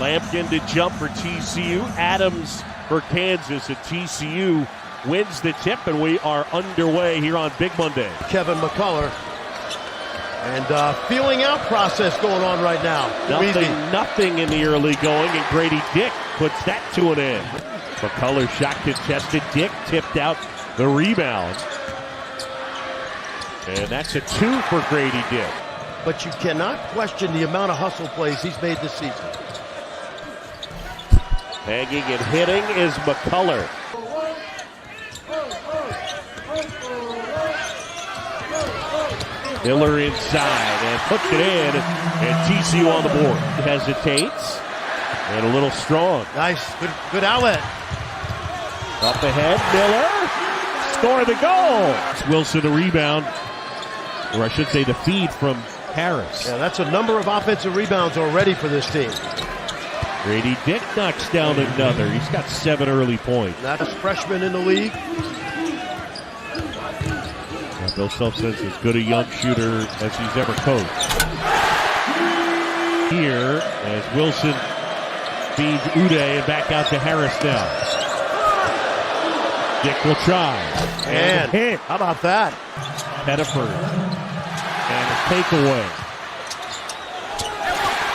Lampkin to jump for TCU. Adams for Kansas, and TCU wins the tip, and we are underway here on Big Monday. Kevin McCullough. And feeling out process going on right now. Nothing in the early going, and Grady Dick puts that to an end. McCullough shot contested. Dick tipped out the rebound. And that's a 2 for Grady Dick. But you cannot question the amount of hustle plays he's made this season. Hanging and hitting is McCullough. Miller inside and puts it in, and TCU on the board. Hesitates, and a little strong. Nice, good outlet. Up ahead, Miller, score the goal. It's Wilson the rebound, or I should say the feed from Harris. Yeah, that's a number of offensive rebounds already for this team. Grady Dick knocks down another. He's got 7 early points. That's a freshman in the league. Bill Self says as good a young shooter as he's ever coached. Here, as Wilson feeds Ude and back out to Harris now. Dick will try. And hit. How about that? Pettiford. And a takeaway.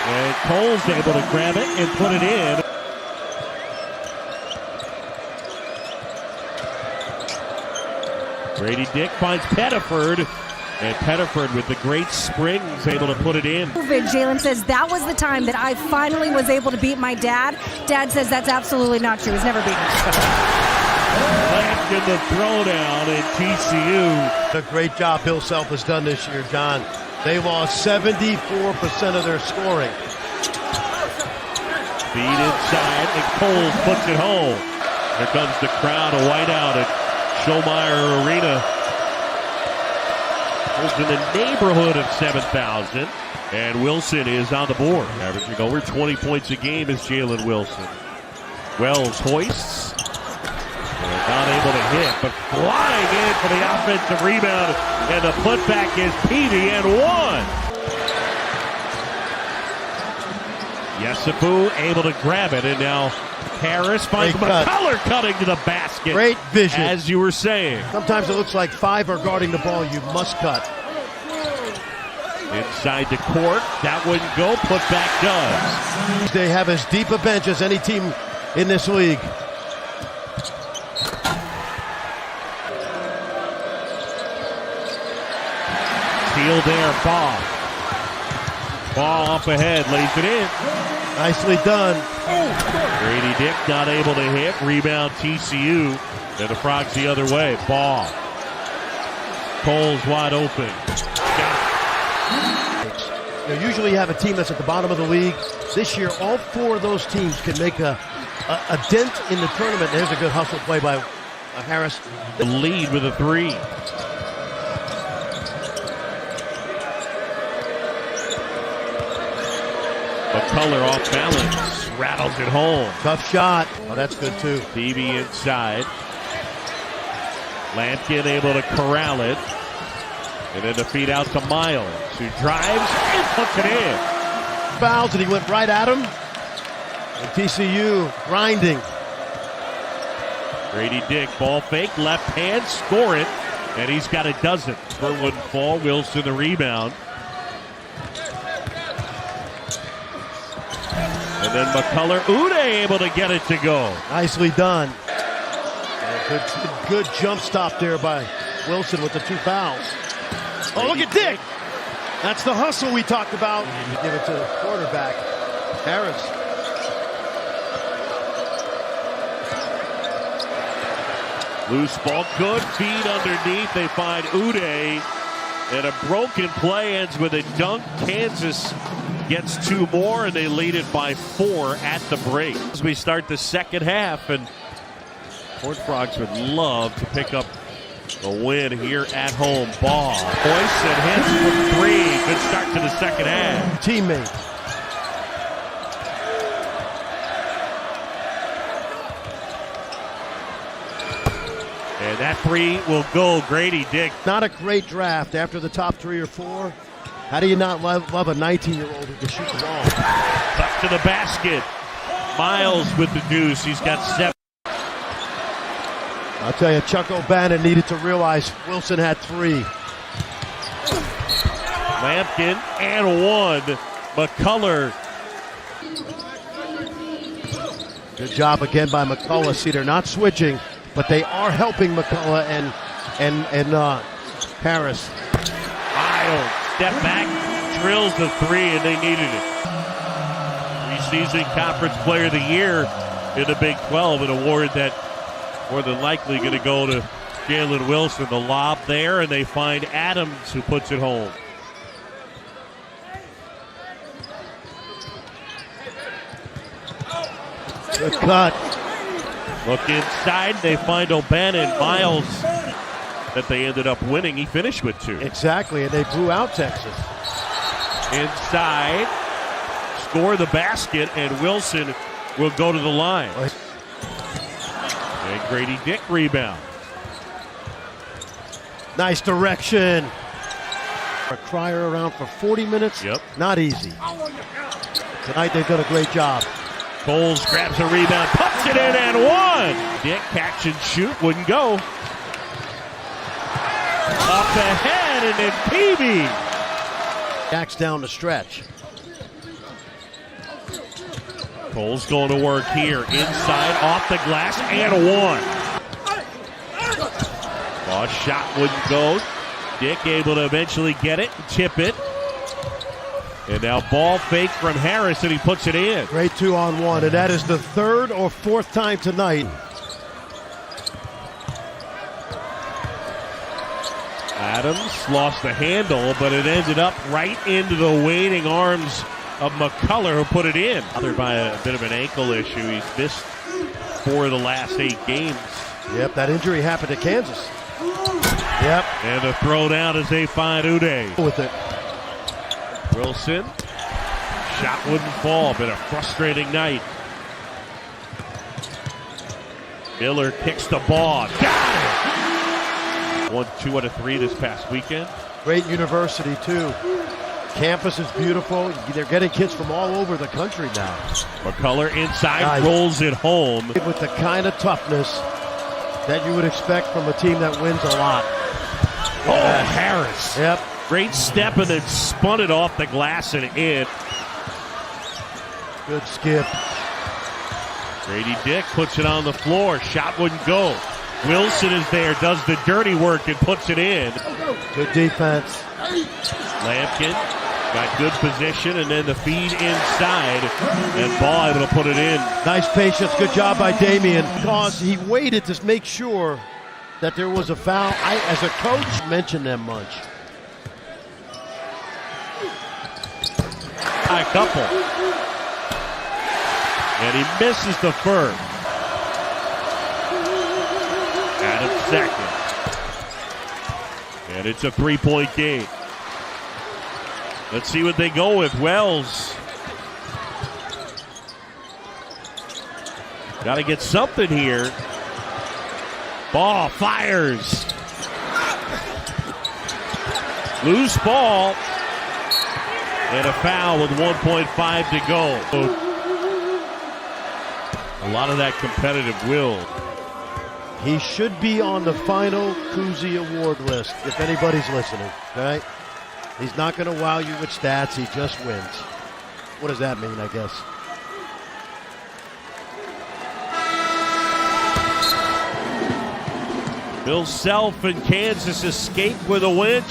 And Cole's able to grab it and put it in. Grady Dick finds Pettiford, and Pettiford with the great springs able to put it in. Jalen says that was the time that I finally was able to beat my dad. Dad says that's absolutely not true. He's never beaten me. Left in the throwdown in TCU. A great job Bill Self has done this year, John. They lost 74% of their scoring. Feed inside, and Cole puts it home. Here comes the crowd, a whiteout at Schollmeyer Arena. It's in the neighborhood of 7,000, and Wilson is on the board. Averaging over 20 points a game is Jalen Wilson. Wells hoists. Not able to hit, but flying in for the offensive rebound, and the putback is Peavy and 1. Yesufu able to grab it, and now Harris finds McCullough cutting to the basket. Great vision. As you were saying. Sometimes it looks like 5 are guarding the ball. You must cut. Inside the court. That wouldn't go. Putback does. They have as deep a bench as any team in this league. Steal there. Ball up ahead. Lays it in. Nicely done. Grady Dick not able to hit. Rebound TCU. And the Frogs the other way. Ball. Cole's wide open. You usually have a team that's at the bottom of the league. This year, all 4 of those teams can make a dent in the tournament. There's a good hustle play by Harris. The lead with a 3. McCullough off balance. Rattles it home. Tough shot. Oh, that's good too. Peavy inside. Lampkin able to corral it. And then the feed out to Miles, who drives and puts it in. Fouls, and he went right at him. And TCU grinding. Grady Dick, ball fake, left hand, score it. And he's got a dozen. Fernwood fall, Wilson the rebound. And then McCullough, Ude able to get it to go. Nicely done. Good jump stop there by Wilson with the 2 fouls. Oh, look at Dick. That's the hustle we talked about. You give it to the quarterback, Harris. Loose ball, good feed underneath. They find Ude, and a broken play ends with a dunk. Kansas gets 2 more, and they lead it by 4 at the break. As we start the second half, and Horned Frogs would love to pick up a win here at home. Ball, hoists and hits for 3. Good start to the second half. Teammate. And that 3 will go. Grady Dick. Not a great draft after the top 3 or 4. How do you not love a 19-year-old who can shoot the ball? Up to the basket. Miles with the deuce. He's got 7. I'll tell you, Chuck O'Bannon needed to realize Wilson had 3. Lampkin and 1. McCullough. Good job again by McCullough. See, they're not switching, but they are helping McCullough and Harris. Miles, step back, drills the 3, and they needed it. Preseason Conference Player of the Year in the Big 12, an award that more than likely going to go to Jalen Wilson. The lob there, and they find Adams, who puts it home. Good cut. Look inside, they find O'Bannon. Miles, that they ended up winning, he finished with 2. Exactly, and they blew out Texas. Inside, score the basket, and Wilson will go to the line. And Grady Dick rebound. Nice direction. A crier around for 40 minutes. Yep. Not easy. Tonight they've done a great job. Coles grabs a rebound, puts it in and 1. Dick catch and shoot, wouldn't go. Off the head and then Peavy. Backs down the stretch. Coles going to work here. Inside, off the glass, and 1. Ball shot wouldn't go. Dick able to eventually get it, tip it. And now ball fake from Harris, and he puts it in. Great 2-on-1, and that is the 3rd or 4th time tonight. Adams lost the handle, but it ended up right into the waiting arms of McCullough, who put it in. Bothered by a bit of an ankle issue. He's missed 4 of the last 8 games. Yep, that injury happened to Kansas. Yep. And the throw down as they find Uday. With it. Wilson, shot wouldn't fall. Been a frustrating night. Miller kicks the ball. Got it! 1, 2 out of 3 this past weekend. Great university, too. Campus is beautiful. They're getting kids from all over the country now. McCullough inside, nice. Rolls it home. With the kind of toughness that you would expect from a team that wins a lot. Oh, Harris. Yep. Great step and then spun it off the glass and in. Good skip. Grady Dick puts it on the floor. Shot wouldn't go. Wilson is there, does the dirty work and puts it in. Good defense. Lampkin got good position and then the feed inside. And Ball able to put it in. Nice patience. Good job by Damian. Because he waited to make sure that there was a foul. I, as a coach, mention them much. A couple. And he misses the first. Adams second. And it's a 3-point game. Let's see what they go with. Wells. Got to get something here. Ball fires. Loose ball. And a foul with 1.5 to go. A lot of that competitive will. He should be on the final Cousy Award list, if anybody's listening, right? He's not going to wow you with stats. He just wins. What does that mean, I guess? Bill Self and Kansas escape with a win.